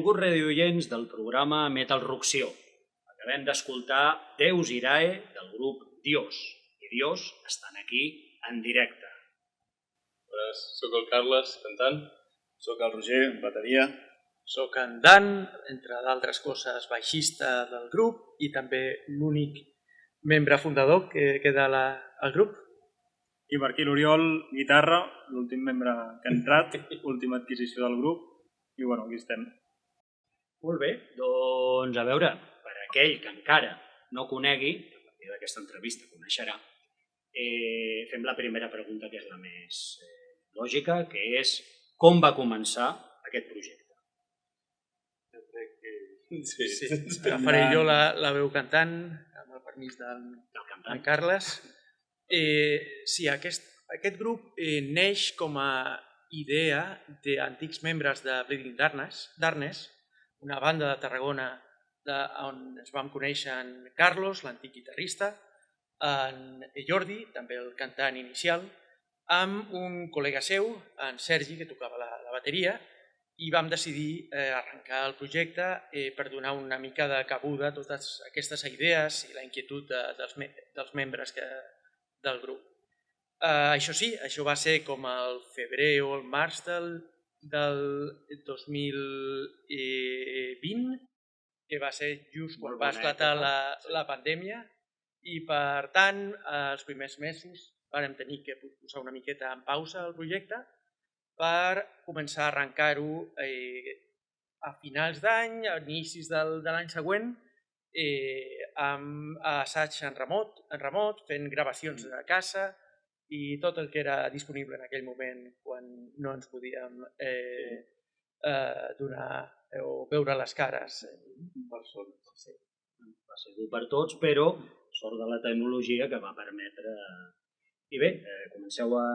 Benvolguts radioients del programa Metal Rucció. Acabem d'escoltar Deus Irae del grup Dios. I Dios estan aquí en directe. Bones, soc el Carles, cantant. Soc el Roger, bateria. Soc en Dan, entre d'altres coses baixista del grup i també l'únic membre fundador que queda al grup. I per aquí l'Oriol, guitarra, l'últim membre que ha entrat, última adquisició del grup. I bueno, aquí estem. Molt bé, doncs a veure, per aquell que encara no conegui, a partir d'aquesta entrevista coneixerà, fem la primera pregunta, que és la més lògica, que és com va començar aquest projecte? Sí. Agafaré jo la veu cantant, amb el permís del Carles. Sí, aquest grup neix com a idea d'antics membres de Bleeding Darkness, una banda de Tarragona on ens vam conèixer en Carlos, l'antic guitarrista, en Jordi, també el cantant inicial, amb un col·lega seu, en Sergi, que tocava la bateria, i vam decidir arrencar el projecte per donar una mica de cabuda a totes aquestes idees i la inquietud dels membres del grup. Això sí, això va ser com el febrer o el març del 2020, que va ser just quan va esclatar la pandèmia, i per tant, els primers mesos vam tenir que posar una miqueta en pausa el projecte per començar a arrencar-ho a finals d'any, a inicis de l'any següent, amb assaig en remot, fent gravacions de casa i tot el que era disponible en aquell moment quan no ens podíem donar o veure les cares en persona. Va ser dur per tots, però sort de la tecnologia que va permetre... I bé, comenceu a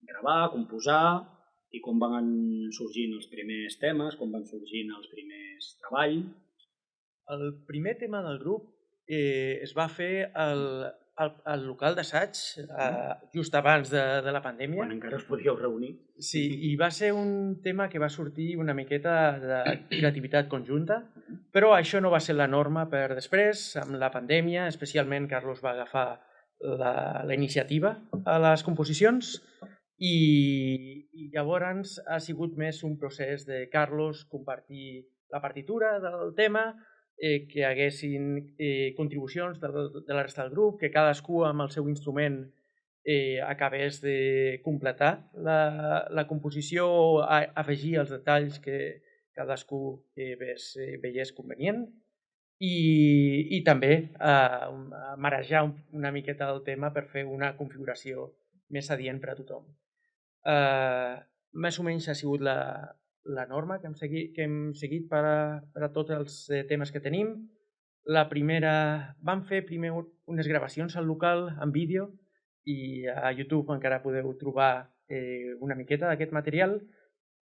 gravar, a composar, i com van sorgint els primers temes, com van sorgint els primers treballs. El primer tema del grup es va fer al local d'assaig just abans de la pandèmia. Quan encara us podíeu reunir. Sí, i va ser un tema que va sortir una miqueta de creativitat conjunta, però això no va ser la norma per després, amb la pandèmia, especialment Carlos va agafar la iniciativa a les composicions i llavors ha sigut més un procés de Carlos compartir la partitura del tema, que hi haguessin contribucions de la resta del grup, que cadascú amb el seu instrument acabés de completar la composició o afegir els detalls que cadascú veiés convenient. I també marejar una miqueta el tema per fer una configuració més adient per a tothom. Més o menys ha sigut la norma que hem seguit per a tots els temes que tenim. Vam fer primer unes gravacions al local en vídeo i a YouTube encara podeu trobar una miqueta d'aquest material.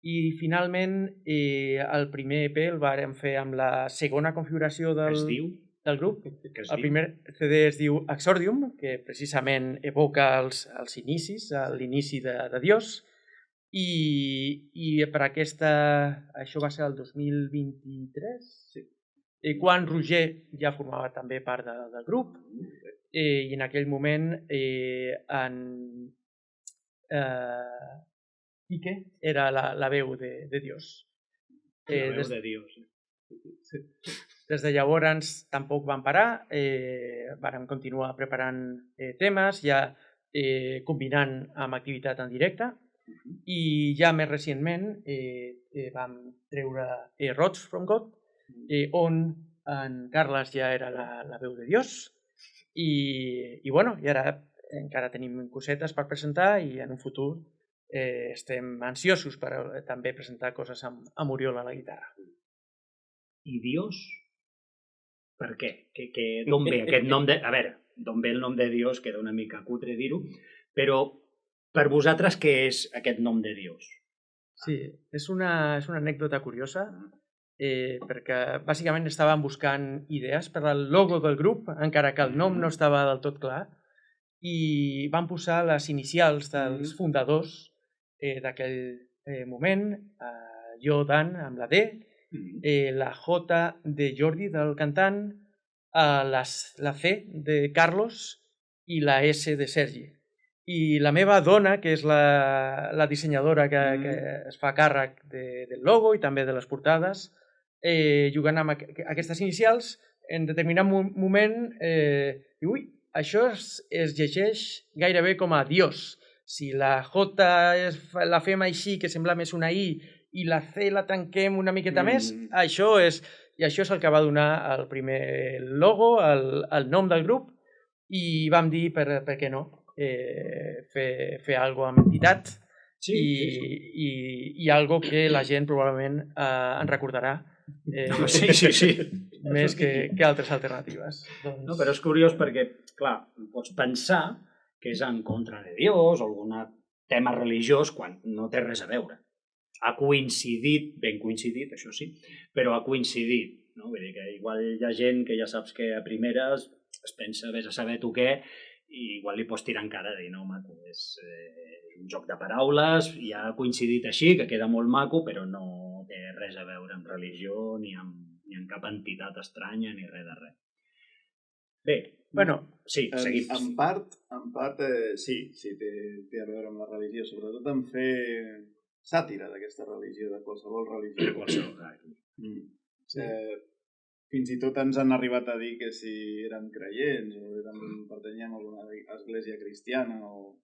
I finalment el primer EP el vàrem fer amb la segona configuració del grup. El primer CD es diu Exordium, que precisament evoca els inicis, l'inici de Dios. I per això va ser el 2023, quan Roger ja formava també part del grup, i en aquell moment Quique era la veu de Dios. La veu de Dios. Des de llavors tampoc vam parar, vam continuar preparant temes, ja combinant amb activitat en directe, i ja més recentment vam treure Roads from God, on en Carles ja era la veu de Dios, i ara encara tenim cosetes per presentar i en un futur estem ansiosos per també presentar coses amb Oriol a la guitarra. I Dios? Per què? D'on ve aquest nom de... A veure, d'on ve el nom de Dios, queda una mica cutre dir-ho, però per vosaltres què és aquest nom de Dios? Sí, és una anècdota curiosa, perquè bàsicament estàvem buscant idees per al logo del grup, encara que el nom no estava del tot clar, i vam posar les inicials dels fundadors d'aquell moment, jo, Dan, amb la D, la J de Jordi, del cantant, la C de Carlos i la S de Sergi. I la meva dona, que és la dissenyadora que es fa càrrec del logo i també de les portades, jugant amb aquestes inicials, en determinat moment diu, ui, això es llegeix gairebé com a Dios. Si la J la fem així, que sembla més una I, i la C la tanquem una miqueta més, això és el que va donar el primer logo, el nom del grup, i vam dir, per què no, fer alguna cosa amb entitat i algo que la gent probablement en recordarà més que altres alternatives. No, però és curiós perquè, clar, pots pensar que és en contra de Dios o algun tema religiós quan no té res a veure. Ha coincidit, ben coincidit, això sí, però ha coincidit. No? Vull dir que igual hi ha gent que ja saps que a primeres es pensa, vés a saber tu què, i igual li pots tirar encara de dir, no, maco, és un joc de paraules, i ha coincidit així, que queda molt maco, però no té res a veure amb religió, ni amb cap entitat estranya, ni res de res. Bé, bueno, sí, seguim. En part sí, té a veure amb la religió, sobretot en fer sàtira d'aquesta religió, de qualsevol religió. Fins i tot ens han arribat a dir que si eren creients o pertanyien a alguna església cristiana o...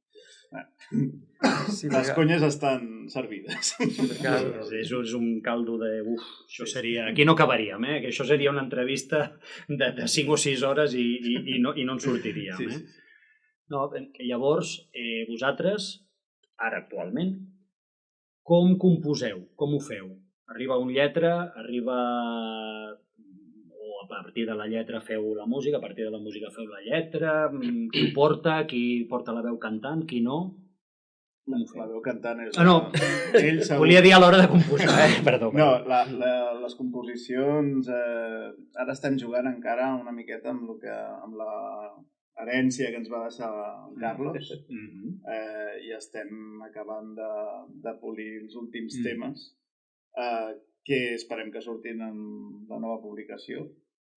Les conyes estan servides. És un caldo de... això seria... Aquí no acabaríem, que això seria una entrevista de 5 o 6 hores i no en sortiríem. No, llavors, vosaltres, ara actualment, com composeu? Com ho feu? Arriba una lletra, o a partir de la lletra feu la música, a partir de la música feu la lletra, qui porta la veu cantant, qui no? La veu cantant és... No, volia dir a l'hora de composar, perdó. No, les composicions, ara estem jugant encara una miqueta amb la herència que ens va deixar Carlos i estem acabant de polir els últims temes que esperem que surtin en la nova publicació,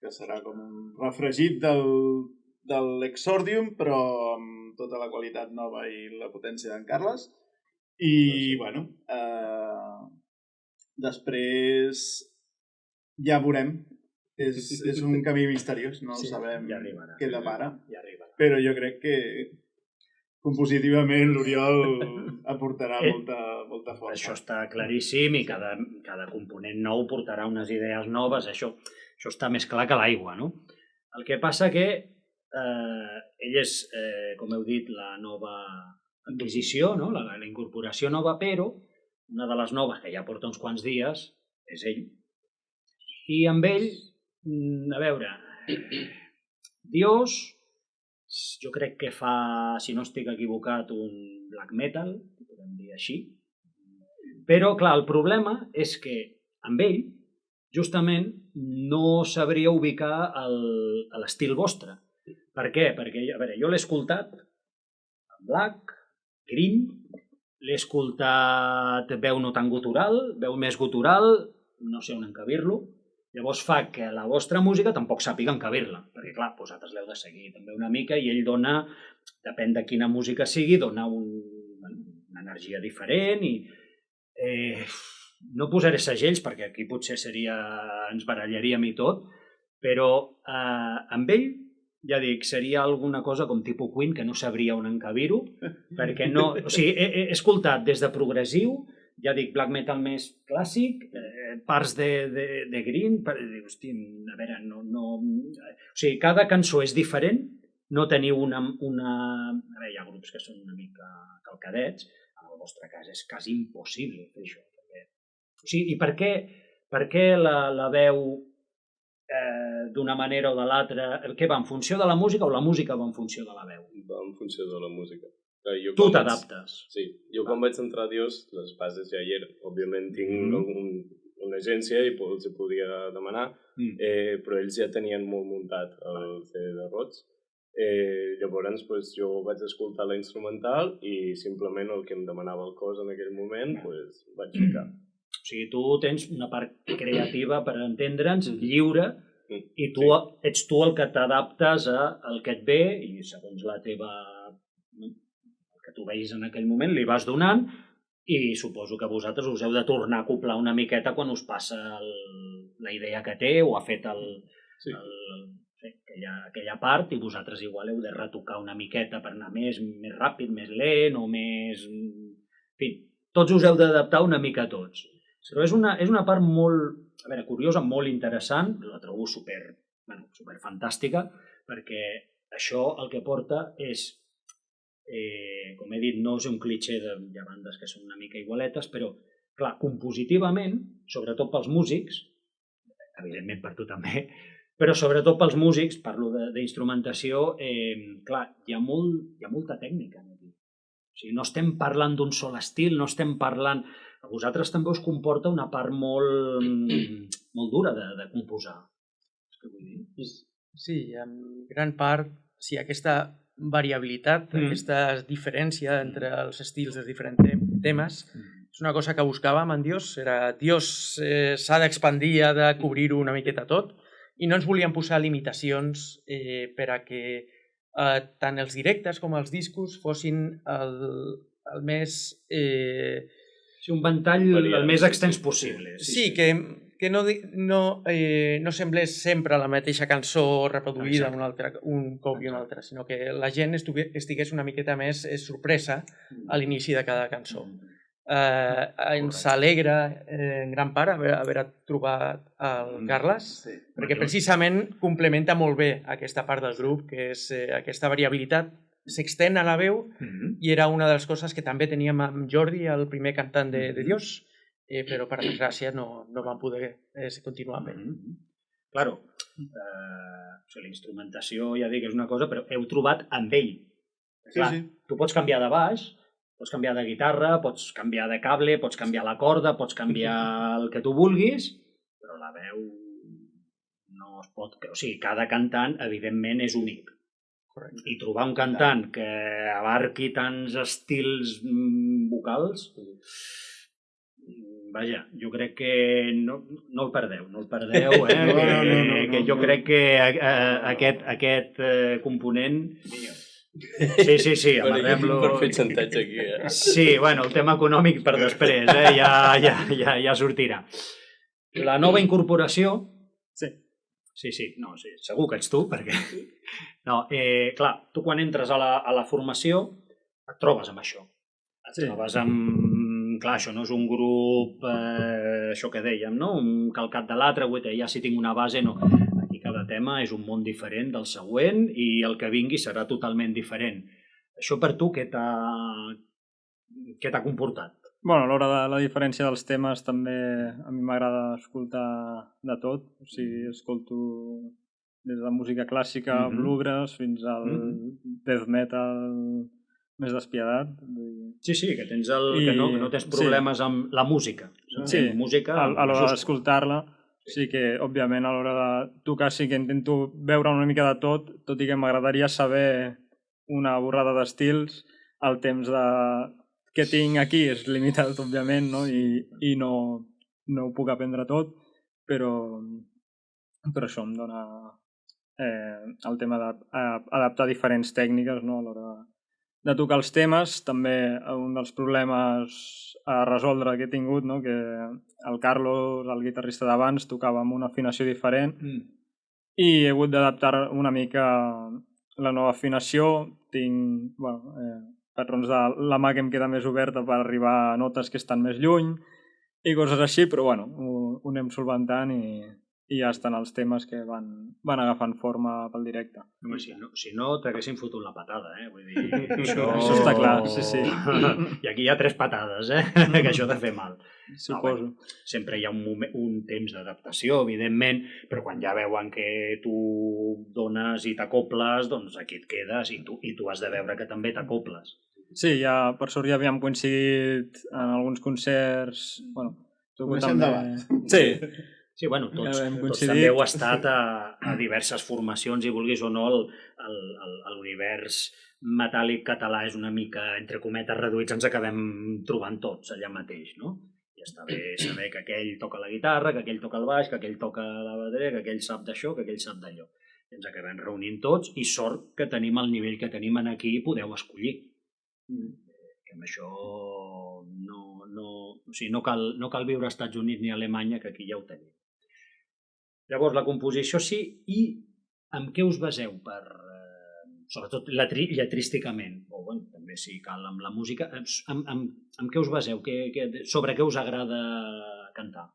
que serà com un refregit de l'Exordium, però amb tota la qualitat nova i la potència d'en Carles. I, bueno, després ja veurem. És un camí misteriós, no sabem què depara, però jo crec que compositivament l'Oriol aportarà molta força. Això està claríssim i cada component nou portarà unes idees noves, això està més clar que l'aigua, no? El que passa que ell és, com heu dit, la nova adquisició, la incorporació nova, però una de les noves, que ja porta uns quants dies, és ell. I amb ell, a veure, Dios, jo crec que fa, si no estic equivocat, un black metal, podem dir així. Però, clar, el problema és que amb ell, justament, no sabria ubicar l'estil vostre. Per què? Perquè, a veure, jo l'he escoltat en black, green, l'he escoltat veu no tan gutural, veu més gutural, no sé on encabir-lo. Llavors fa que la vostra música tampoc sàpiga encabir-la, perquè clar, vosaltres l'heu de seguir també una mica i ell dona, depèn de quina música sigui, dona una energia diferent i no posaré segells perquè aquí potser ens barallaríem i tot, però amb ell, ja dic, seria alguna cosa com tipus Queen que no sabria on encabir-ho, perquè no... O sigui, he escoltat des de progressiu, ja dic, black metal més clàssic, parts de green, hosti, a veure, no... O sigui, cada cançó és diferent, no teniu una... A veure, hi ha grups que són una mica calcadets, en el vostre cas és quasi impossible fer això. O sigui, i per què la veu d'una manera o de l'altra, què va, en funció de la música o la música va en funció de la veu? Va en funció de la música. Tu t'adaptes. Sí, jo quan vaig entrar a Dios, les bases ja hi eren. Òbviament tinc una agència i els podia demanar, però ells ja tenien molt muntat el CD de Rots. Llavors jo vaig escoltar la instrumental i simplement el que em demanava el cos en aquell moment vaig ficar. O sigui, tu tens una part creativa, per entendre'ns, lliure, i tu ets tu el que t'adaptes al que et ve i segons la teva... el que tu veis en aquell moment li vas donant i suposo que vosaltres us heu de tornar a acoplar una miqueta quan us passa la idea que té o ha fet aquella part i vosaltres igual heu de retocar una miqueta per anar més ràpid, més lent o més... En fi, tots us heu d'adaptar una mica a tots. Però és una part molt, a veure, curiosa, molt interessant, la trobo super fantàstica, perquè això el que porta és, com he dit, no és un clitxé de bandes que són una mica igualetes, però, clar, compositivament, sobretot pels músics, evidentment per tu també, però sobretot pels músics, parlo d'instrumentació, clar, hi ha molta tècnica. O sigui, no estem parlant d'un sol estil, no estem parlant... A vosaltres també us comporta una part molt dura de composar. És que vull dir? Sí, en gran part, sí, aquesta variabilitat, aquesta diferència entre els estils dels diferents temes, és una cosa que buscàvem en Dios. Dios s'ha d'expandir, ha de cobrir-ho una miqueta tot, i no ens volíem posar limitacions per a que tant els directes com els discos fossin el més... un ventall el més extens possible. Sí, que no semblés sempre la mateixa cançó reproduïda un cop i un altre, sinó que la gent estigués una miqueta més sorpresa a l'inici de cada cançó. Ens alegra en gran part haver trobat el Carles, perquè precisament complementa molt bé aquesta part del grup, que és aquesta variabilitat, s'extén a la veu, i era una de les coses que també teníem amb Jordi, el primer cantant de Dios, però per desgràcia no vam poder continuar amb ell. Claro, la instrumentació, ja dic, és una cosa, però heu trobat amb ell. Clar, tu pots canviar de baix, pots canviar de guitarra, pots canviar de cable, pots canviar la corda, pots canviar el que tu vulguis, però la veu no es pot... O sigui, cada cantant, evidentment, és únic. I trobar un cantant que abarqui tants estils vocals, vaja, jo crec que no el perdeu, que jo crec que aquest component... Sí, amarrem-lo... Un percentatge aquí, Sí, bueno, el tema econòmic per després, ja sortirà. La nova incorporació... Sí, segur que ets tu, perquè... No, clar, tu quan entres a la formació et trobes amb això. Et trobes amb... Clar, això no és un grup, això que dèiem, no? Un calcat de l'altre, ja si tinc una base, no. Aquí cada tema és un món diferent del següent i el que vingui serà totalment diferent. Això per tu què t'ha comportat? Bueno, a l'hora de la diferència dels temes també a mi m'agrada escoltar de tot. O sigui, escolto des de música clàssica, bluegrass, fins al death metal més despiadat. Sí, que tens que no tens problemes amb la música. Sí, a l'hora d'escoltar-la. Sí que, òbviament, a l'hora de tocar sí que intento veure una mica de tot i que m'agradaria saber una borrada d'estils. El temps que tinc aquí és limitat, òbviament, no? I no ho puc aprendre tot, però això em dona el tema d'adaptar diferents tècniques, no? A l'hora de tocar els temes. També un dels problemes a resoldre que he tingut, no? Que el Carlos, el guitarrista d'abans, tocava amb una afinació diferent i he hagut d'adaptar una mica la nova afinació. Tinc patrons de la mà que em queda més oberta per arribar a notes que estan més lluny i coses així, però ho anem solventant i ja estan els temes que van agafant forma pel directe. Si no t'haguessin fotut la patada, vull dir... Això està clar, sí. I aquí hi ha 3 patades, que això ha de fer mal. Suposo. Sempre hi ha un temps d'adaptació, evidentment, però quan ja veuen que tu dones i t'acoples, doncs aquí et quedes i tu has de veure que també t'acoples. Sí, ja per sort ja havíem coincidit en alguns concerts... Coneixem debat. Sí, bueno, tots també heu estat a diverses formacions i vulguis o no l'univers metàl·lic català és una mica, entre cometes, reduïts, ens acabem trobant tots allà mateix, no? I està bé saber que aquell toca la guitarra, que aquell toca el baix, que aquell toca la bateria, que aquell sap d'això, que aquell sap d'allò. I ens acabem reunint tots i sort que tenim el nivell que tenim aquí i podeu escollir. Que amb això no cal viure als Estats Units ni a Alemanya, que aquí ja ho tenim. Llavors, la composició sí, i amb què us baseu per... sobretot lletrísticament, o bueno, també si cal amb la música, amb què us baseu? Sobre què us agrada cantar?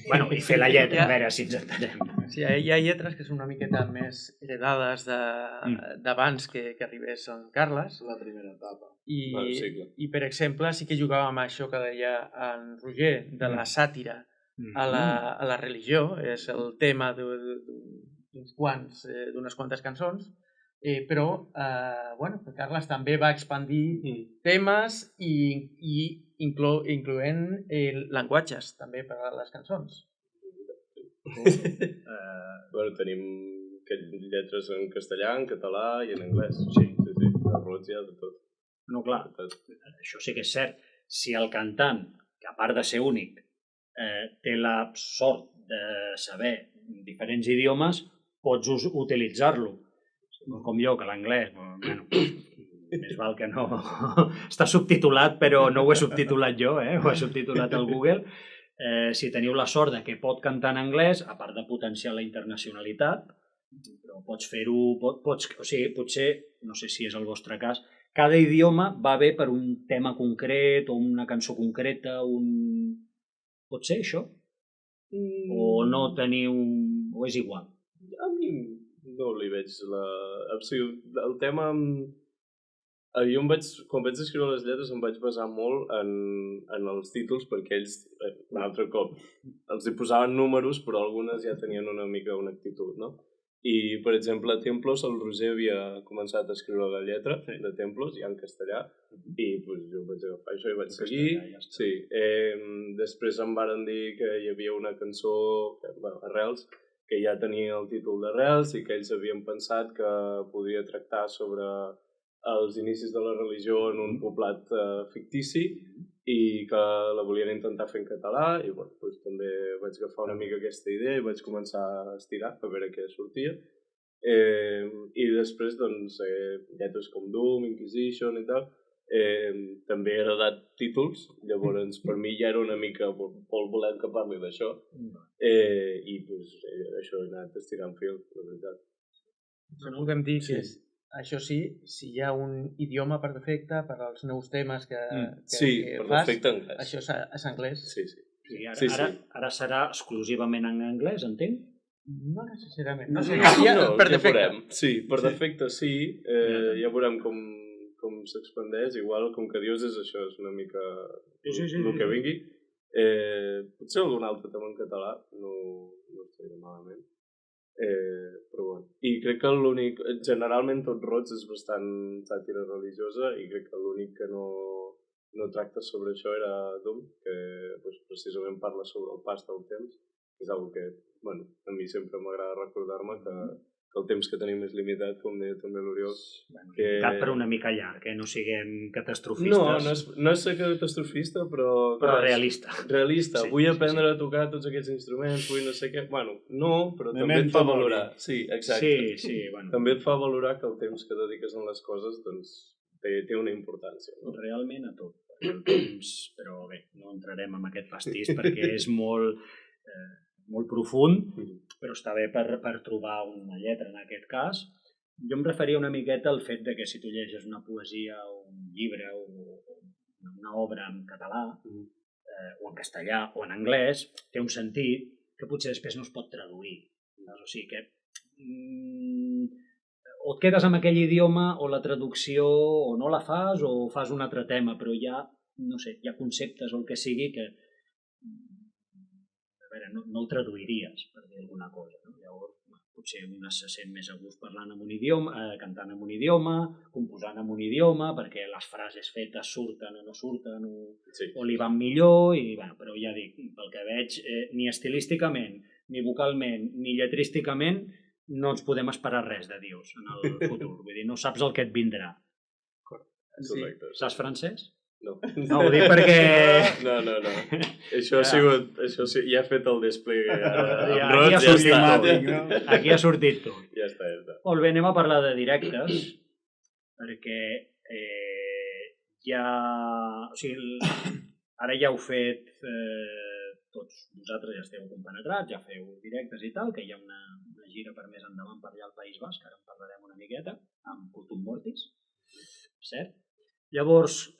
Bueno, i fer la lletra, a veure si ens entenem. Sí, hi ha lletres que són una miqueta més heredades d'abans que arribés en Carles. La primera etapa. I, per exemple, sí que jugàvem amb això que deia en Roger, de la sàtira a la religió. És el tema d'unes quantes cançons, però Carles també va expandir temes i incloent llenguatges també per a les cançons. Tenim lletres en castellà, en català i en anglès. Sí. A Roig hi ha de tot. No, clar, això sí que és cert. Si el cantant, que a part de ser únic, té la sort de saber diferents idiomes, pots utilitzar-lo. Com jo, que l'anglès, més val que no... Està subtitulat, però no ho he subtitulat jo, ho he subtitulat al Google. Si teniu la sort de que pot cantar en anglès, a part de potenciar la internacionalitat, però pots fer-ho... O sigui, potser, no sé si és el vostre cas, cada idioma va bé per un tema concret o una cançó concreta, pot ser això? O no teniu... o és igual? A mi no li veig la... O sigui, el tema... Jo quan vaig escriure les lletres em vaig basar molt en els títols perquè ells, un altre cop, els hi posaven números però algunes ja tenien una mica una actitud, no? I, per exemple, a Templos el Roger havia començat a escriure la lletra de Templos, ja en castellà, i jo vaig agafar això i vaig seguir. Després em varen dir que hi havia una cançó, Arrels, que ja tenia el títol d'Arrels i que ells havien pensat que podia tractar sobre els inicis de la religió en un poblat fictici i que la volien intentar fer en català i també vaig agafar una mica aquesta idea i vaig començar a estirar a veure què sortia i després lletres com Doom, Inquisition i tal també he heredat títols, llavors per mi ja era una mica volent que parli d'això i això he anat estirant fil, la veritat. No podem dir que això sí, si hi ha un idioma per defecte per als nous temes que per defecte anglès. Això és anglès? Sí. Ara serà exclusivament en anglès, entenc? No necessàriament. Per defecte. Sí, per defecte sí. Ja veurem com s'expandeix. Igual, com que dius és això, és una mica el que vingui. Potser algun altre tema en català, no estaria malament. Però bueno. I crec que l'únic, generalment tot Roig és bastant sàtira religiosa i crec que l'únic que no tracta sobre això era Doom, que precisament parla sobre el pas del temps, que és una que a mi sempre m'agrada recordar-me que el temps que tenim és limitat, com deia també l'Oriol. Limitat però una mica llarg, no siguem catastrofistes. No és ser catastrofista, però realista. Realista. Vull aprendre a tocar tots aquests instruments, vull no sé què... No, però també et fa valorar. Sí, exacte. També et fa valorar que el temps que dediques a les coses té una importància. Realment a tot. Però bé, no entrarem en aquest pastís perquè és molt profund, però està bé per trobar una lletra en aquest cas. Jo em referia una miqueta al fet que si tu llegeixes una poesia o un llibre o una obra en català o en castellà o en anglès, té un sentit que potser després no es pot traduir. O sigui que o et quedes amb aquell idioma o la traducció o no la fas o fas un altre tema, però hi ha conceptes o el que sigui que no ho traduiries, per dir alguna cosa. Llavors, potser un se sent més a gust parlant en un idioma, cantant en un idioma, composant en un idioma, perquè les frases fetes surten o no surten, o li van millor, però ja dic, pel que veig, ni estilísticament, ni vocalment, ni lletrísticament, no ens podem esperar res de Dios en el futur. Vull dir, no saps el que et vindrà. Correcte. Saps francès? No. No, ho dic perquè... No. Això ha sigut... Això sí, ja ha fet el despliegue. Aquí ha sortit tot. Aquí ha sortit tot. Ja està. Molt bé, anem a parlar de directes, perquè ja... O sigui, ara ja heu fet... Tots vosaltres ja esteu compenetrats, ja feu directes i tal, que hi ha una gira per més endavant per allà al País Basc, ara en parlarem una miqueta, amb Cultum Mortis, cert? Llavors,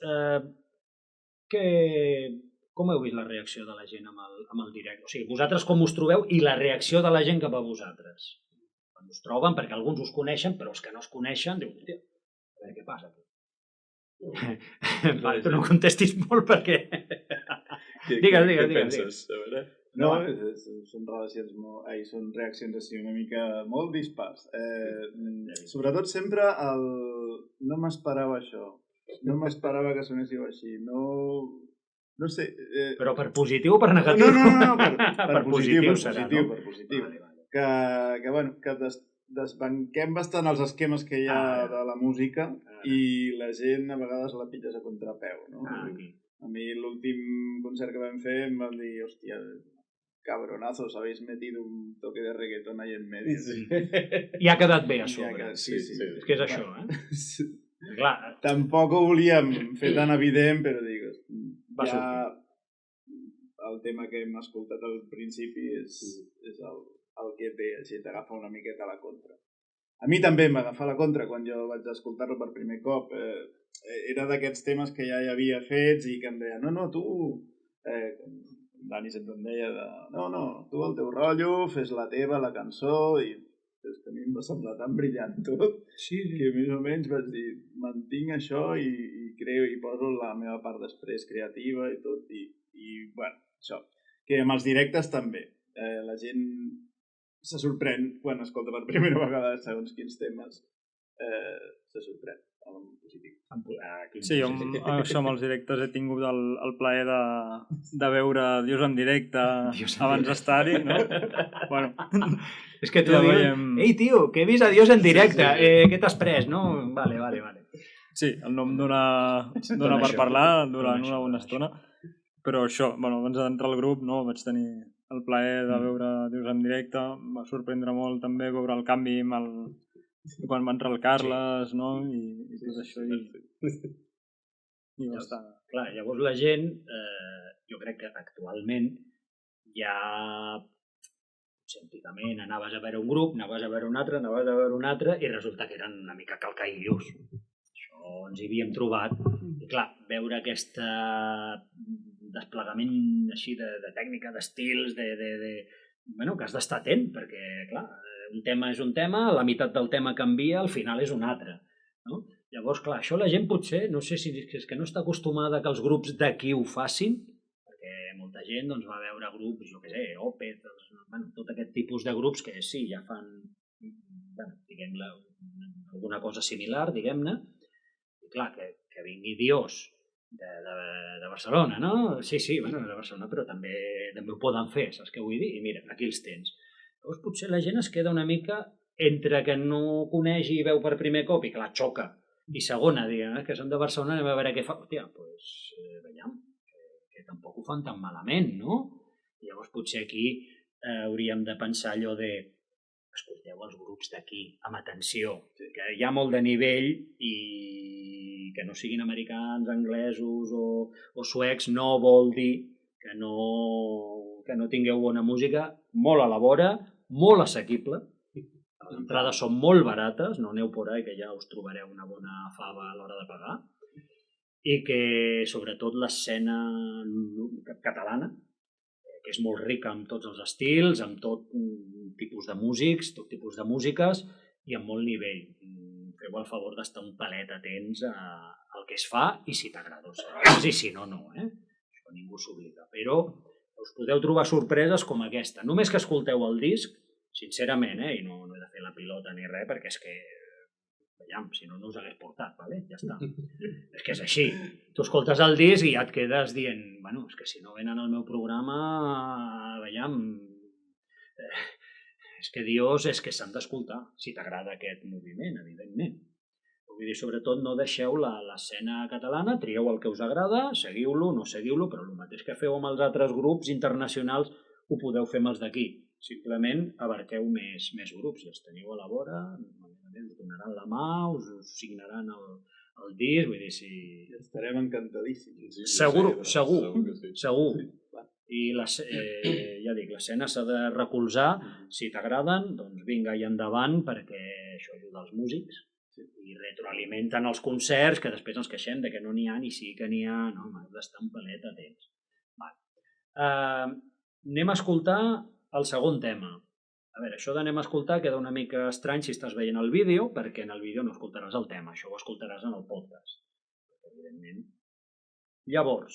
com heu vist la reacció de la gent amb el directe? O sigui, vosaltres com us trobeu i la reacció de la gent cap a vosaltres? Quan us troben, perquè alguns us coneixen, però els que no es coneixen, diuen, hòstia, a veure què passa aquí. Vale, tu no contestis molt perquè... Digues. Què penses? A veure... No, són reaccions així una mica molt dispars. Sobretot sempre no m'esperava això. No m'esperava que sonéssiu així. No sé... Però per positiu o per negatiu? No, per positiu. Vale. Que desbanquem bastant els esquemes que hi ha de la música i la gent a vegades la pilles a contrapeu, no? A mi l'últim concert que vam fer em van dir, hòstia, cabronazos, habéis metido un toque de reggaeton ahí en medio. Sí. I ha quedat bé a sobre. Sí. És que és això, Sí. Clar. Tampoc ho volíem fer tan evident, però digues, ja el tema que hem escoltat al principi és el que té, així t'agafa una miqueta a la contra. A mi també em va agafar a la contra quan jo vaig escoltar-lo per primer cop. Era d'aquests temes que ja hi havia fets i que em deien, no, tu... Dani sempre em deia, tu el teu rotllo, fes la teva, la cançó, i és que a mi em va semblar tan brillant tot que més o menys vaig dir, mantinc això i creo i poso la meva part després creativa i tot, i bueno, això. Que amb els directes també. La gent se sorprèn quan escolta per primera vegada segons quins temes, se sorprèn. Sí, jo això amb els directes he tingut el plaer de veure Dios en directe abans d'estar-hi, no? Bueno, és que tu dius, ei tio, que he vist a Dios en directe, què t'has pres, no? Vale. Sí, el nom dona per parlar durant una bona estona, però això, abans d'entrar al grup, no, vaig tenir el plaer de veure Dios en directe, em va sorprendre molt també veure el canvi quan va entrar el Carles, no? I tot això. I va estar... Clar, llavors la gent, jo crec que actualment ja antigament anaves a veure un grup, anaves a veure un altre, i resulta que eren una mica calcaïllos. Això ens hi havíem trobat. I clar, veure aquest desplegament així de tècnica, d'estils, que has d'estar atent, perquè, clar, un tema és un tema, la meitat del tema canvia, al final és un altre. No? Llavors, clar, això la gent potser, no sé si és que no està acostumada que els grups d'aquí ho facin, perquè molta gent va veure grups, jo què sé, Opeth, tot aquest tipus de grups que sí, ja fan, diguem-ne, alguna cosa similar, diguem-ne, i clar, que vingui Dios de Barcelona, no? Sí, de Barcelona, però també ho poden fer, saps què vull dir? I mira, aquí els tens. Llavors potser la gent es queda una mica entre que no coneix i veu per primer cop i clar, xoca. I segona, diguem, que són de Barcelona, anem a veure què fa. Hòstia, doncs veiem que tampoc ho fan tan malament, no? I llavors potser aquí hauríem de pensar allò de escolteu els grups d'aquí amb atenció, que hi ha molt de nivell i que no siguin americans, anglesos o suecs no vol dir que no tingueu bona música, molt a la vora, molt assequible. Les entrades són molt barates, no aneu por ahí que ja us trobareu una bona fava a l'hora de pagar. I que, sobretot, l'escena catalana, que és molt rica amb tots els estils, amb tot tipus de músics, tot tipus de músiques i amb molt nivell. Feu el favor d'estar un palet atents al que es fa i si t'agrada ho saps, i si no, no. Això ningú s'obliga. Però us podeu trobar sorpreses com aquesta. Només que escolteu el disc, sincerament, i no he de fer la pilota ni res, perquè és que, veiem, si no, no us hagués portat, ¿vale? Ja està. És que és així. Tu escoltes el disc i ja et quedes dient, bueno, és que si no venen al meu programa, veiem, és que Dios és que s'han d'escoltar, si t'agrada aquest moviment, evidentment. Vull dir, sobretot no deixeu l'escena catalana, trieu el que us agrada, seguiu-lo, no seguiu-lo, però el mateix que feu amb els altres grups internacionals ho podeu fer amb els d'aquí. Simplement abarqueu més grups i els teniu a la vora, us donaran la mà, us signaran el disc, vull dir, si... Estarem encantadíssims. Segur. I ja dic, l'escena s'ha de recolzar, si t'agraden, doncs vinga i endavant, perquè això ajuda als músics i retroalimenten els concerts, que després ens queixem de que no n'hi ha, ni sí que n'hi ha, no, m'has d'estar un palet a temps. Anem a escoltar el segon tema. A veure, això d'anem a escoltar queda una mica estrany si estàs veient el vídeo, perquè en el vídeo no escoltaràs el tema, això ho escoltaràs en el podcast, evidentment. Llavors,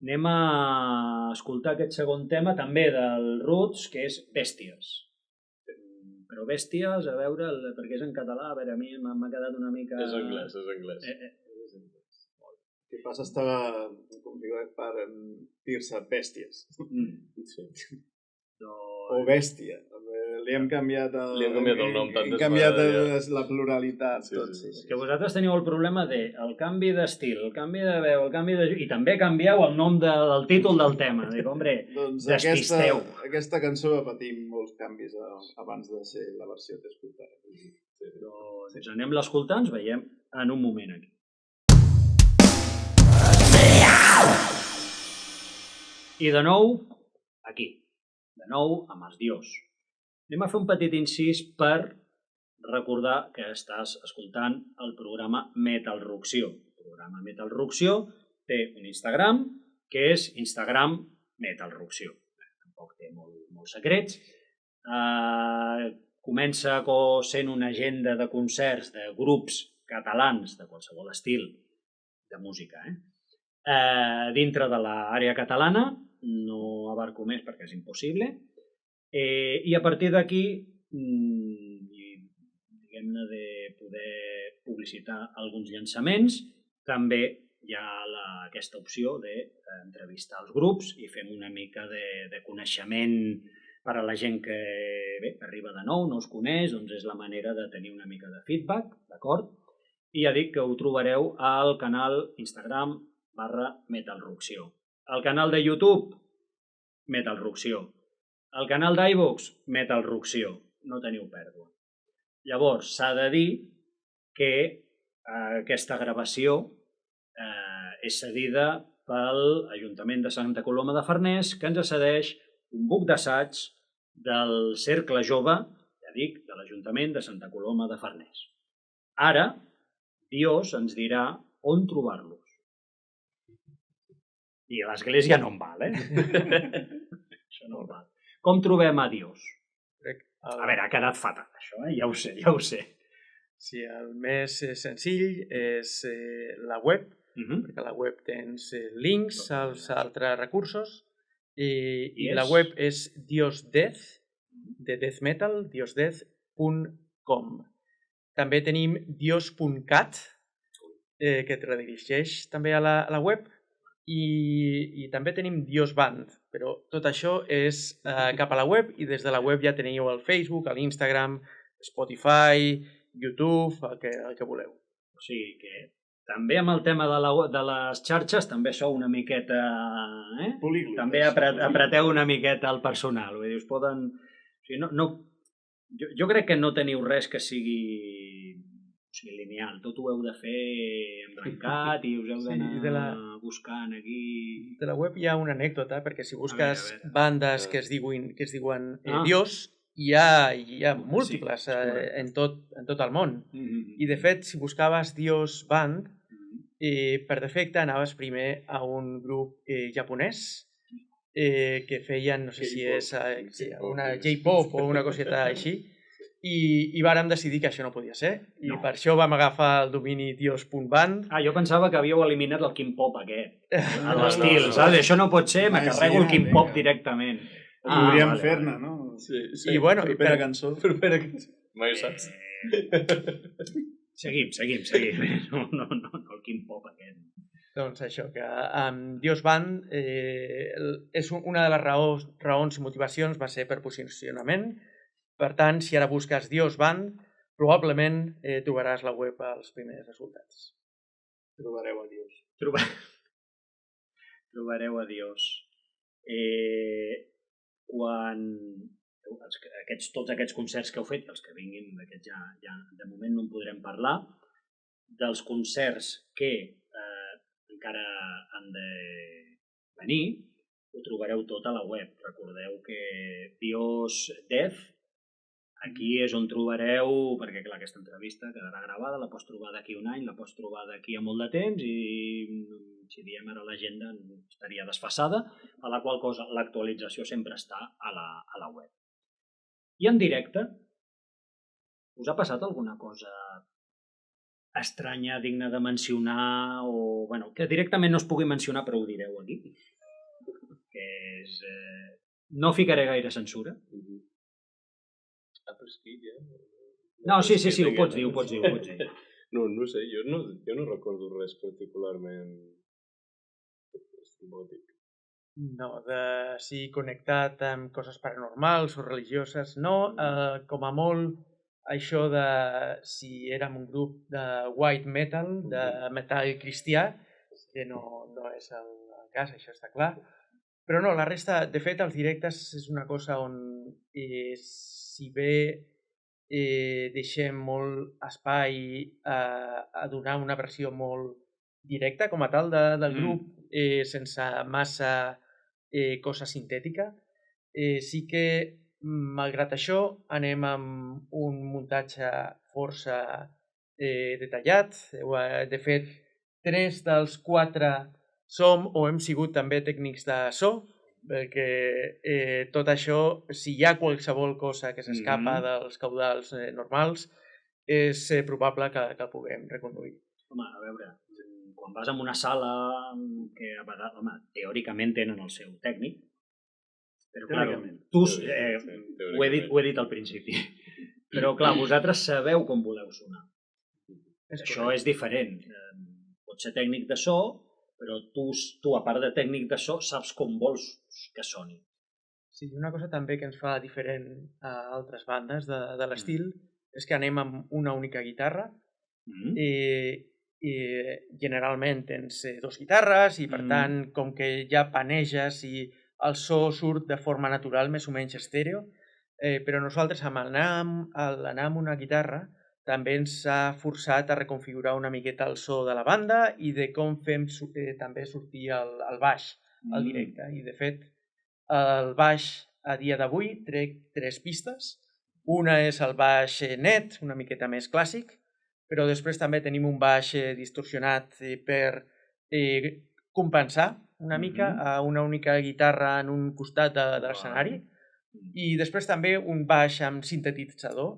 anem a escoltar aquest segon tema també del Roots, que és Bèsties. Però Bèsties, a veure, perquè és en català, a veure, a mi m'ha quedat una mica... És anglès. El que passa estava configurat per dir-se bèsties. O bèstia. Li hem canviat el nom tantes canviat la pluralitat. Que vosaltres teniu el problema el canvi d'estil, el canvi de veu, el canvi de... I també canvieu el nom del títol del tema. Dic, hombre, despisteu. Aquesta cançó va patir molts canvis abans de ser la versió que escoltarem. Doncs anem l'escoltant, ens veiem en un moment aquí. I de nou, aquí. De nou, amb els dios. Anem a fer un petit incís per recordar que estàs escoltant el programa Metal Rucció. El programa Metal Rucció té un Instagram, que és Instagram Metal Rucció. Tampoc té molts secrets. Comença sent una agenda de concerts de grups catalans de qualsevol estil de música. Dintre de l'àrea catalana, no abarco més perquè és impossible, i a partir d'aquí, diguem-ne, de poder publicitar alguns llançaments, també hi ha aquesta opció d'entrevistar els grups i fem una mica de coneixement per a la gent que arriba de nou, no els coneix, doncs és la manera de tenir una mica de feedback, d'acord? I ja dic que ho trobareu al canal Instagram /Metalrucció. El canal de YouTube, Metalrucció. El canal d'iVoox, Metalrucció. No teniu pèrdua. Llavors, s'ha de dir que aquesta gravació és cedida pel Ajuntament de Santa Coloma de Farners, que ens cedeix un buc d'assaig del Cercle Jove, ja dic, de l'Ajuntament de Santa Coloma de Farners. Ara, Dios ens dirà on trobar-los. I a l'església no en val, Això no en val. Com trobem a Dios? A veure, ha quedat fatal, això, ja ho sé. Sí, el més senzill és la web, perquè a la web tens links als altres recursos, i la web és diosdeath, de death metal, diosdeath.com. També tenim dios.cat, que et redirigeix també a la web, i també tenim Dios Band, però tot això és cap a la web, i des de la web ja teniu el Facebook, l'Instagram, Spotify, YouTube, el que voleu. O sigui que també amb el tema de les xarxes també sou una miqueta... També apreteu una miqueta el personal. Vull dir, us poden... Jo crec que no teniu res que sigui lineal. Tot ho heu de fer embrancat i us heu d'anar buscant aquí... De la web hi ha una anècdota, perquè si busques bandes que es diuen Dios, hi ha múltiples en tot el món. I de fet, si buscaves Dios Band, per defecte anaves primer a un grup japonès que feien, no sé si és una J-pop o una coseta així, i vàrem decidir que això no podia ser. I per això vam agafar el domini dios.band. Jo pensava que havíeu eliminat el Kim Pop aquest, l'estil, saps? Això no pot ser, me carrego el Kim Pop directament. Podríem fer-ne, no? I bueno, propera cançó. Mai ho saps. Seguim. No, el Kim Pop aquest. Doncs això, que amb Dios Band és una de les raons i motivacions va ser per posicionament. Per tant, si ara busques Dios Band, probablement trobaràs la web als primers resultats. Trobareu a Dios. Trobareu a Dios. Quan tots aquests concerts que heu fet, els que vinguin, d'aquests ja de moment no en podrem parlar, dels concerts que encara han de venir, ho trobareu tot a la web. Recordeu que Dios Death, aquí és on trobareu, perquè clar, aquesta entrevista quedarà gravada, la pots trobar d'aquí un any, la pots trobar d'aquí a molt de temps i si diem ara l'agenda estaria desfasada, a la qual cosa l'actualització sempre està a la web. I en directe, us ha passat alguna cosa estranya, digna de mencionar o bueno, que directament no es pugui mencionar però ho direu aquí? Que és... No ficaré gaire censura. No, sí, ho pots dir. No sé, jo no recordo res particularment estrambòtic. No, de si connectat amb coses paranormals o religioses, no. Com a molt, això de si érem un grup de white metal, de metall cristià, que no és el cas, això està clar. Però no, la resta, de fet, els directes és una cosa on si bé deixem molt espai a donar una versió molt directa com a tal del grup, sense massa cosa sintètica, sí que, malgrat això, anem amb un muntatge força detallat. De fet, 3 dels 4 som o hem sigut també tècnics de so, perquè tot això, si hi ha qualsevol cosa que s'escapa dels caudals normals, és probable que el puguem reconduir. Home, a veure, quan vas a una sala que a vegades, teòricament tenen el seu tècnic, però clar, tu ho he dit al principi, però clar, vosaltres sabeu com voleu sonar. Això és diferent. Pots ser tècnic de so, però tu, a part de tècnic de so, saps com vols que soni. Sí, una cosa també que ens fa diferent a altres bandes de l'estil és que anem amb una única guitarra. Generalment tens 2 guitarres i, per tant, com que ja paneges i el so surt de forma natural, més o menys estèreo, però nosaltres, amb l'anar amb una guitarra, també ens ha forçat a reconfigurar una miqueta el so de la banda i de com fem també sortir el baix al directe. I, de fet, el baix a dia d'avui trec 3 pistes. Una és el baix net, una miqueta més clàssic, però després també tenim un baix distorsionat per compensar una mica a una única guitarra en un costat de l'escenari. I després també un baix amb sintetitzador,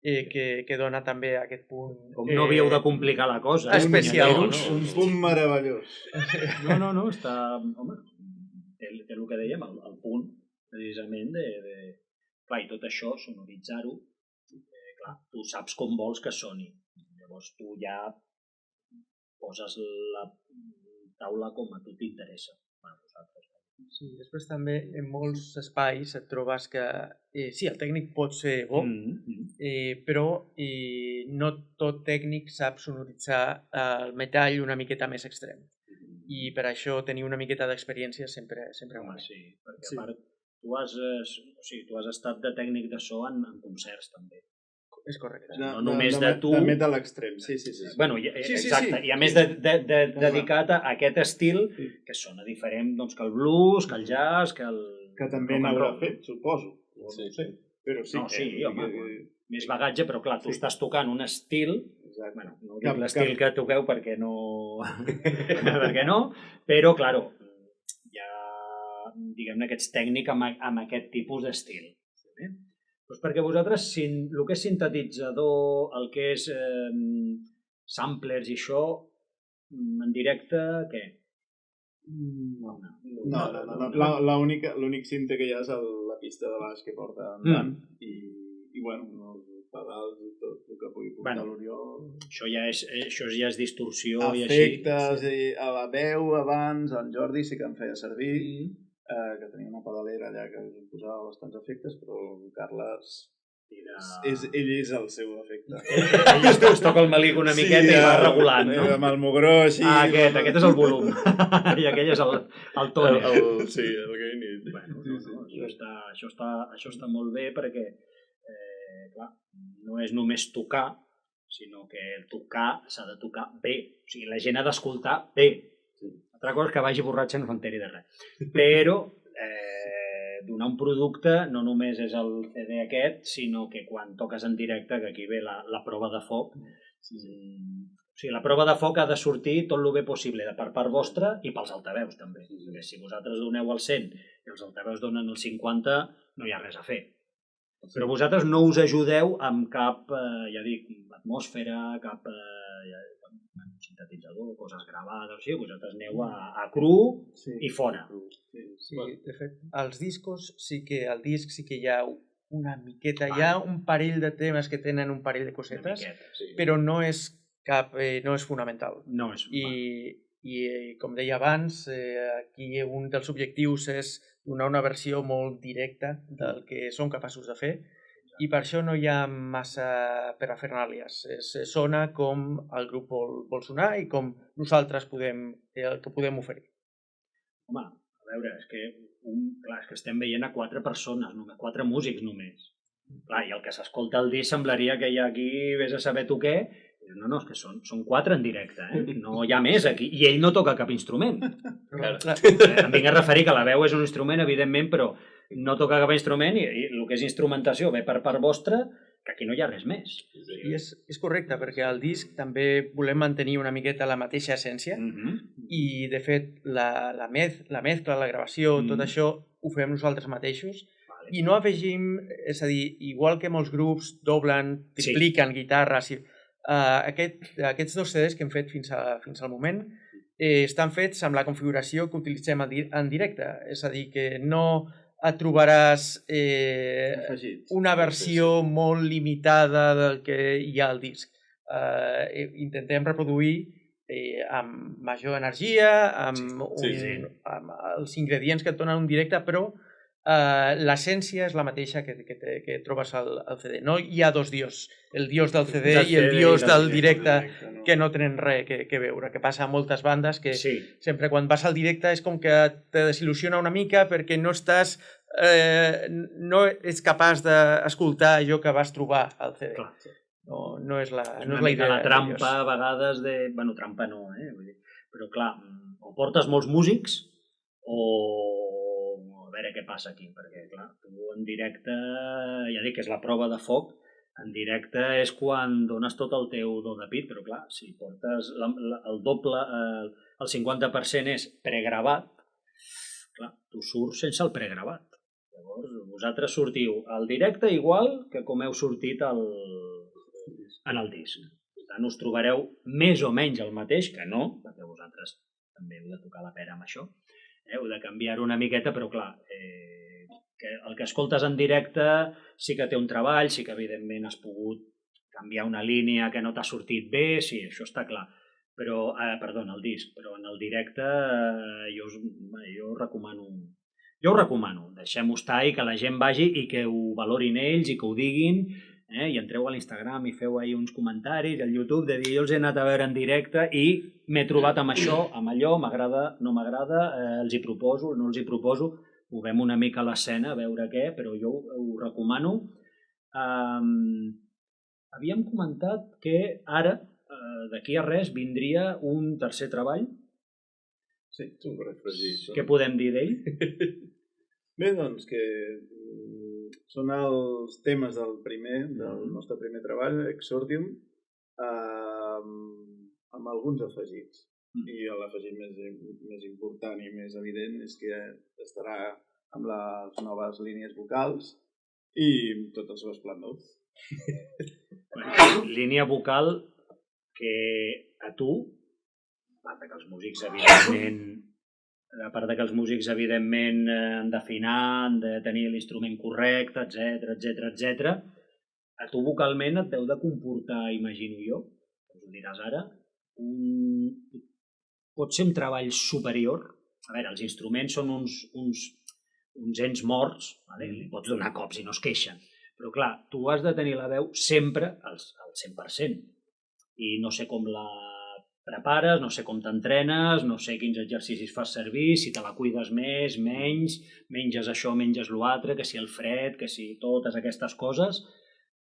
que dona també aquest punt... Com no havíeu de complicar la cosa. Especial. Un punt meravellós. No, està... Home, té el que dèiem, el punt, precisament, de... Clar, i tot això, sonoritzar-ho, clar, tu saps com vols que soni. Llavors tu ja poses la taula com a tu t'interessa. Vosaltres. Sí, després també en molts espais et trobes que sí, el tècnic pot ser bo, però no tot tècnic sap sonoritzar el metall una miqueta més extrem. I per això tenir una miqueta d'experiència sempre Home, sí, perquè a part tu has estat de tècnic de so en concerts també. És correcte. No només de tu... També de l'extrem, sí. Bueno, exacte, i a més dedicat a aquest estil que sona diferent que el blues, que el jazz, que el... Que també n'haurà fet, suposo. No sé. Però sí. No, sí, home, més bagatge, però clar, tu estàs tocant un estil, bueno, no dic l'estil que toqueu perquè no... perquè no, però, claro, ja, diguem-ne, que ets tècnic amb aquest tipus d'estil. Doncs perquè vosaltres, el que és sintetitzador, el que és samplers i això, en directe, què? No. L'únic cinte que hi ha és la pista de baix que porta endavant i bueno, els pedals i tot el que pugui portar l'Oriol. Això ja és distorsió i així. Efectes a la veu abans, en Jordi sí que en feia servir, que tenia una pedalera allà que us posava bastants efectes, però el Carles Ell és el seu efecte. Ell es toca el melic una miqueta i va regulant, no? Amb el mugró així... Aquest és el volum. I aquell és el tòner. Sí, el gain. Això està molt bé perquè, clar, no és només tocar, sinó que el tocar s'ha de tocar bé. O sigui, la gent ha d'escoltar bé. Altra cosa és que vagi borratxa no s'enteri de res. Però donar un producte no només és el CD aquest, sinó que quan toques en directe, que aquí ve la prova de foc, o sigui, la prova de foc ha de sortir tot el bé possible per part vostra i pels altaveus també. Perquè si vosaltres doneu el 100 i els altaveus donen el 50, no hi ha res a fer. Però vosaltres no us ajudeu amb cap, ja dic, atmosfera, cap sintetitzador, coses gravades, o sigui, vosaltres aneu a cru i fora. Sí, de fet, als discos sí que al disc sí que hi ha una miqueta, hi ha un parell de temes que tenen un parell de cosetes, però no és fonamental. No és fonamental. I com deia abans, aquí un dels objectius és donar una versió molt directa del que som capaços de fer i per això no hi ha massa parafernàlies. Sona com el grup vol sonar i com nosaltres el que podem oferir. Home, a veure, és que estem veient a 4 persones, 4 músics només. Clar, i el que s'escolta al disc semblaria que hi ha aquí, vés a saber tu què. No, és que són 4 en directe, no hi ha més aquí. I ell no toca cap instrument. Em vinc a referir que la veu és un instrument, evidentment, però no toca cap instrument i el que és instrumentació ve per part vostra, que aquí no hi ha res més. I és correcte, perquè al disc també volem mantenir una miqueta la mateixa essència i, de fet, la mescla, la gravació, tot això ho fem nosaltres mateixos i no afegim, és a dir, igual que molts grups doblen, tripliquen guitarres... Aquests 2 CDs que hem fet fins al moment estan fets amb la configuració que utilitzem en directe. És a dir, que no et trobaràs una versió molt limitada del que hi ha al disc. Intentem reproduir amb major energia, amb els ingredients que et donen un directe, però l'essència és la mateixa que trobes al CD. No hi ha 2 dios, el dios del CD i el dios del directe, que no tenen res que veure, que passa a moltes bandes que sempre quan vas al directe és com que te desil·lusiona una mica perquè no ets capaç d'escoltar allò que vas trobar al CD. No és la idea. La trampa a vegades de... Bueno, trampa no, però clar, o portes molts músics o a veure què passa aquí, perquè clar, tu en directe, ja dic que és la prova de foc, en directe és quan dones tot el teu do de pit, però clar, si portes el doble, el 50% és pregravat, clar, tu surts sense el pregravat. Llavors, vosaltres sortiu al directe igual que com heu sortit en el disc. Per tant, us trobareu més o menys el mateix, que no, perquè vosaltres també heu de tocar la pera amb això, heu de canviar una miqueta, però clar, el que escoltes en directe sí que té un treball, sí que evidentment has pogut canviar una línia que no t'ha sortit bé, sí, això està clar, però, el disc, però en el directe jo ho recomano, deixem-ho estar i que la gent vagi i que ho valorin ells i que ho diguin, i entreu a l'Instagram i feu ahir uns comentaris al YouTube de dir jo els he anat a veure en directe i m'he trobat amb això, amb allò, m'agrada, no m'agrada, els hi proposo, no els hi proposo, ho veiem una mica a l'escena, a veure què, però jo ho recomano. Havíem comentat que ara, d'aquí a res, vindria un tercer treball. Sí, tu em refregir. Què podem dir d'ell? Bé, doncs que són els temes del nostre primer treball, Exordium, amb alguns afegits. I l'afegit més important i més evident és que estarà amb les noves línies vocals i tot el seu esplendor. Línia vocal que a tu, a part que els músics evidentment han d'afinar, han de tenir l'instrument correcte, etc. A tu vocalment et deu de comportar, imagino jo, us ho diràs ara, pot ser un treball superior. A veure, els instruments són uns ens morts, li pots donar cops i no es queixen, Però clar, tu has de tenir la veu sempre al 100%. I no sé com la prepares, no sé com t'entrenes, no sé quins exercicis fas servir, si te la cuides més, menys, menges això, menges l'altre, que si el fred, que si totes aquestes coses.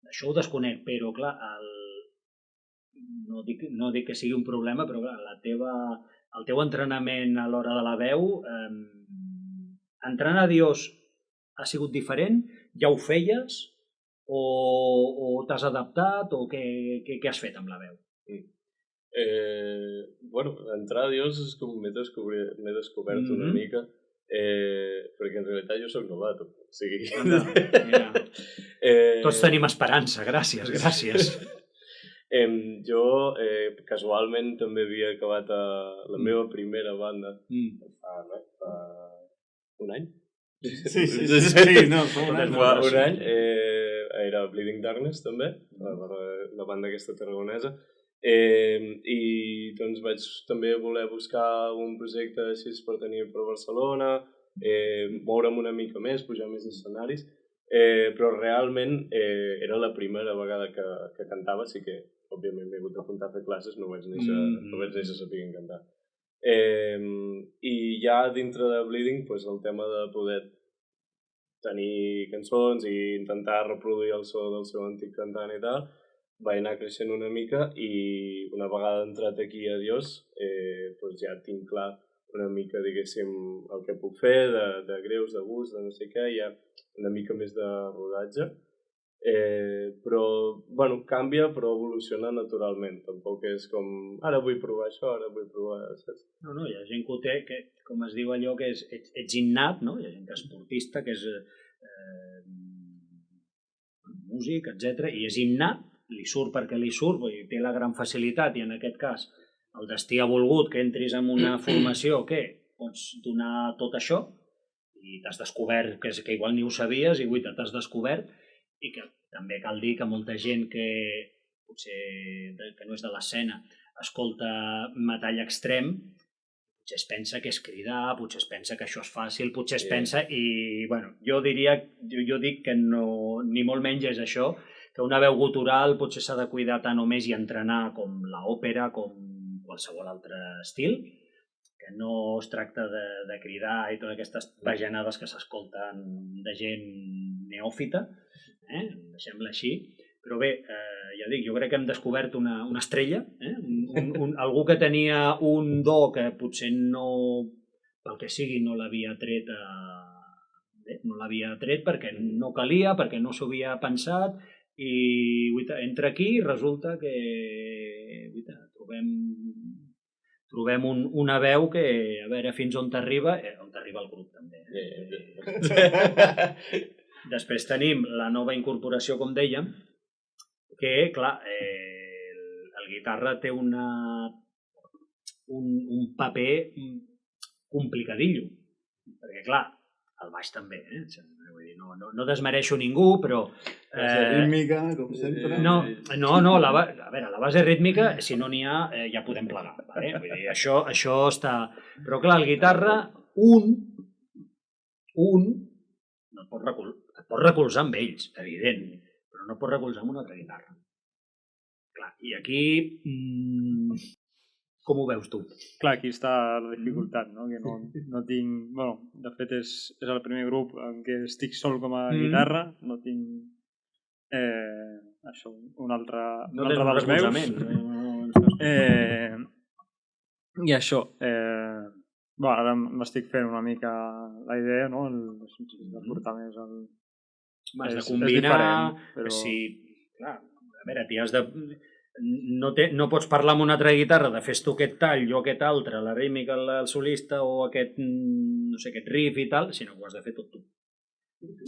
Això ho desconec, però clar, no dic que sigui un problema, però clar, el teu entrenament a l'hora de la veu, entrenar a Dios ha sigut diferent? Ja ho feies? O t'has adaptat? O què has fet amb la veu? Bueno, entrar a Dios és com m'he descobert una mica, perquè en realitat jo soc novato. O sigui... Tots tenim esperança, gràcies. Jo casualment també havia acabat la meva primera banda fa un any? Sí, no, fa un any. Era Bleeding Darkness també, la banda aquesta tarragonesa. I doncs vaig també voler buscar un projecte així per tenir per Barcelona, moure'm una mica més, pujar més escenaris, però realment era la primera vegada que cantava, sí que òbviament m'he hagut d'apuntar a fer classes, no vaig néixer sabent cantar. I ja dintre de Bleeding el tema de poder tenir cançons i intentar reproduir el so del seu antic cantant i tal, vaig anar creixent una mica i una vegada entrat aquí a Dios ja tinc clar una mica, diguéssim, el que puc fer, de greus, de gust, de no sé què, hi ha una mica més de rodatge. Però, bueno, canvia, però evoluciona naturalment. Tampoc és com, ara vull provar això, ara vull provar... No, hi ha gent que ho té, que, com es diu allò, que ets innat, no? Hi ha gent que és esportista, que és músic, etc. I és innat, li surt perquè li surt, té la gran facilitat i en aquest cas el destí ha volgut que entris en una formació que pots donar tot això i t'has descobert que igual ni ho sabies i t'has descobert i que també cal dir que molta gent que potser que no és de l'escena escolta metall extrem, potser es pensa que és cridar, potser es pensa que això és fàcil, potser es pensa i bueno, jo dic que no, ni molt menys és això, que una veu gutural potser s'ha de cuidar tant o més i entrenar com l'òpera, com qualsevol altre estil, que no es tracta de cridar i totes aquestes bajanades que s'escolten de gent neòfita, deixem-la així. Però bé, ja dic, jo crec que hem descobert una estrella, algú que tenia un do que potser no, pel que sigui, no l'havia tret perquè no calia, perquè no s'ho havia pensat i entra aquí i resulta que trobem una veu que, a veure fins on t'arriba el grup també. Després tenim la nova incorporació, com dèiem, que, clar, el guitarra té un paper complicadillo, perquè, clar, el baix també, no desmereixo ningú, però... Base rítmica, com sempre. No, a veure, la base rítmica, si no n'hi ha, ja podem plegar. Vull dir, això està... Però clar, el guitarra, no et pot recolzar amb ells, evident, però no et pot recolzar amb una altra guitarra. Clar, i aquí... Com ho veus tu? Clar, aquí està la dificultat, no? Que no tinc... Bueno, de fet és el primer grup en què estic sol com a guitarra, no tinc això, un altre dels meus. I això, ara m'estic fent una mica la idea, no? De portar més el... Has de combinar, però... Clar, a veure, t'hi has de... No pots parlar amb una altra guitarra de fes tu aquest tall, jo aquest altre, la rítmica, el solista o aquest, no sé, aquest riff i tal, sinó que ho has de fer tot tu.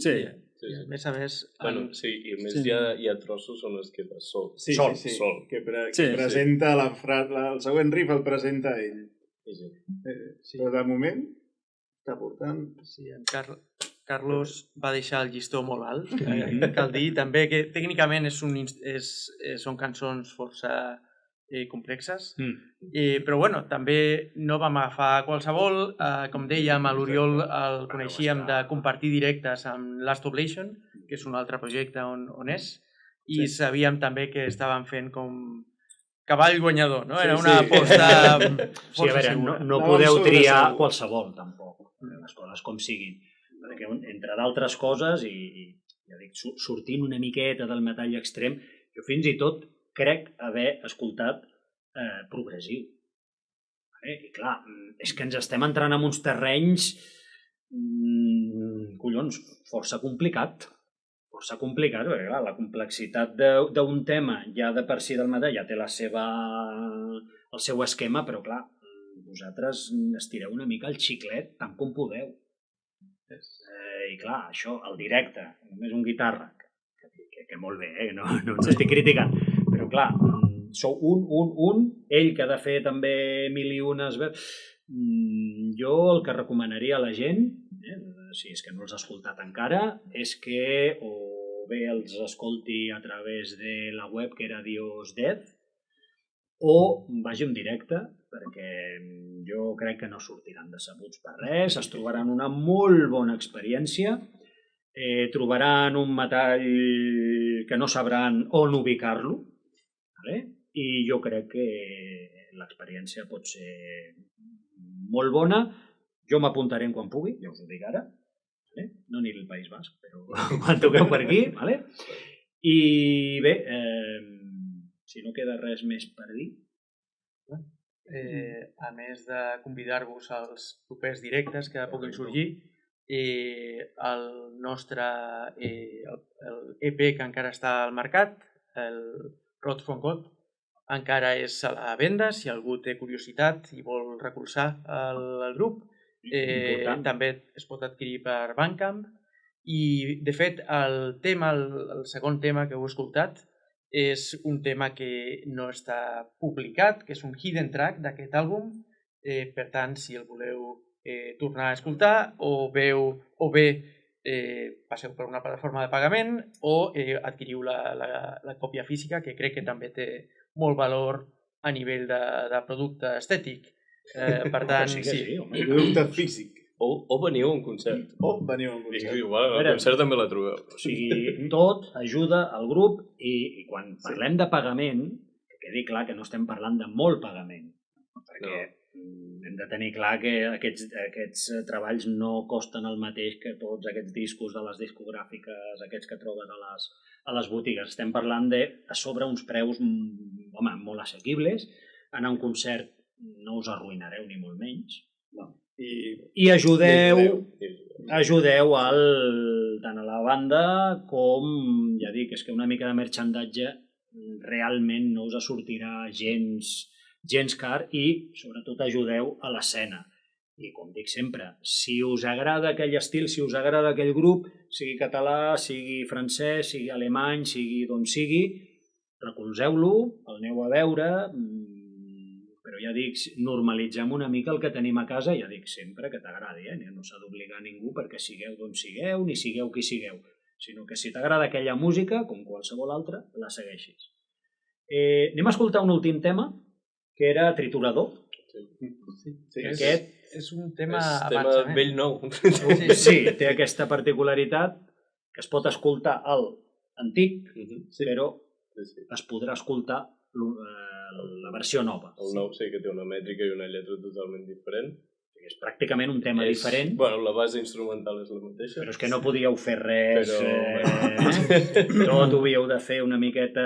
Sí. A més a més... Bueno, sí, i a més hi ha trossos on es queda sol. Sí. Que presenta el següent riff el presenta ell. Però de moment està portant... Sí, en Carlos va deixar el llistó molt alt, cal dir també que tècnicament són cançons força complexes, però bueno, també no vam agafar qualsevol, com dèiem, a l'Oriol el coneixíem de compartir directes amb Last Oblation, que és un altre projecte on és, i sabíem també que estaven fent com cavall guanyador, no? Era una aposta força segura. No podeu triar qualsevol, tampoc, les coses com siguin. Perquè, entre d'altres coses, i ja dic, sortint una miqueta del metall extrem, jo fins i tot crec haver escoltat progressiu. I clar, és que ens estem entrant en uns terrenys collons, força complicat, perquè clar, la complexitat d'un tema ja de per si del metall ja té el seu esquema, però clar, vosaltres estireu una mica el xiclet tant com podeu. I clar, això, el directe, només un guitarra, que molt bé, no ens estic criticant, però clar, sou un, ell que ha de fer també mil i unes veus. Jo el que recomanaria a la gent, si és que no els ha escoltat encara, és que o bé els escolti a través de la web, que era Dios Death, o vagi en directe, perquè jo crec que no sortiran decebuts per res, es trobaran una molt bona experiència, trobaran un metall que no sabran on ubicar-lo, i jo crec que l'experiència pot ser molt bona. Jo m'apuntaré quan pugui, ja us ho dic ara, no aniré al País Basc, però quan toqueu per aquí. I bé, si no queda res més per dir. A més de convidar-vos als propers directes que puguin sorgir, el nostre EP que encara està al mercat, el Rot from God, encara és a la venda. Si algú té curiositat i vol recolzar el grup, també es pot adquirir per Bandcamp. I de fet el segon tema que heu escoltat és un tema que no està publicat, que és un hidden track d'aquest àlbum. Per tant, si el voleu tornar a escoltar, o bé passeu per una plataforma de pagament o adquiriu la còpia física, que crec que també té molt valor a nivell de producte estètic. Per tant, sí. Producte físic. O veniu a un concert. Igual, al concert també la trobeu. O sigui, tot ajuda al grup, i quan parlem de pagament, que quedi clar que no estem parlant de molt pagament, perquè hem de tenir clar que aquests treballs no costen el mateix que tots aquests discos de les discogràfiques, aquests que trobes a les botigues. Estem parlant de a sobre uns preus molt assequibles. Anar a un concert no us arruïnareu ni molt menys. I ajudeu tant a la banda com, ja dic, és que una mica de merchandatge realment no us sortirà gens car, i sobretot ajudeu a l'escena. I com dic sempre, si us agrada aquell estil, si us agrada aquell grup, sigui català, sigui francès, sigui alemany, sigui d'on sigui, recolzeu-lo, el aneu a veure, però ja dic, normalitzem una mica el que tenim a casa, ja dic sempre que t'agradi, no s'ha d'obligar a ningú perquè sigueu d'on sigueu, ni sigueu qui sigueu, sinó que si t'agrada aquella música, com qualsevol altra, la segueixis. Anem a escoltar un últim tema, que era Triturador. Aquest és un tema vell nou. Sí, té aquesta particularitat que es pot escoltar l'antic, però es podrà escoltar la versió nova. El nou sí que té una mètrica i una lletra totalment diferent. És pràcticament un tema diferent. Bueno, la base instrumental és la mateixa. Però és que no podíeu fer res. Tot ho havíeu de fer una miqueta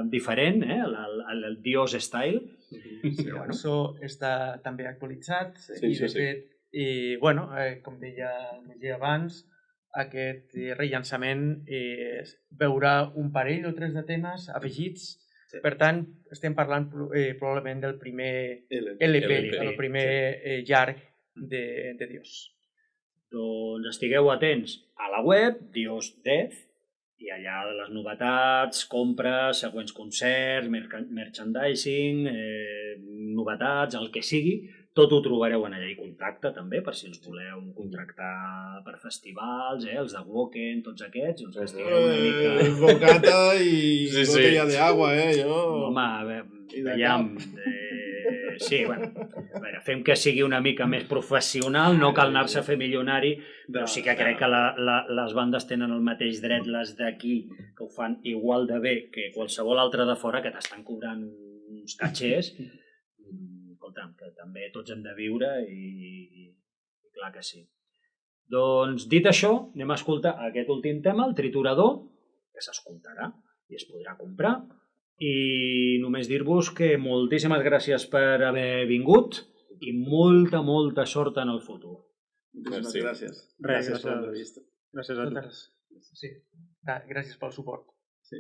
diferent, el Dios Style. La cançó està també actualitzat i de fet, com deia abans, aquest rellançament veurà un parell o tres de temes afegits. Per tant, estem parlant probablement del primer LP, el primer llarg de Dios. Doncs estigueu atents a la web, Dios Death, i allà les novetats, compres, següents concerts, merchandising, novetats, el que sigui, tot ho trobareu en allà. I contacte també, per si els voleu contractar per festivals, els de Woken, tots aquests, doncs que estigueu una mica... Bocata i botella de agua, jo... Home, veiem, Sí, bueno, a veure, fem que sigui una mica més professional, no cal anar-se a fer milionari, però sí que crec que les bandes tenen el mateix dret, les d'aquí, que ho fan igual de bé que qualsevol altra de fora, que t'estan cobrant uns catxers. Escolta'm, que també tots hem de viure i clar que sí. Doncs, dit això, anem a escoltar aquest últim tema, el triturador, que s'escoltarà i es podrà comprar. I només dir-vos que moltíssimes gràcies per haver vingut i molta, molta sort en el futur. Moltíssimes gràcies. Gràcies per l'entrevista. Gràcies a tu. Sí. Gràcies pel suport. Sí.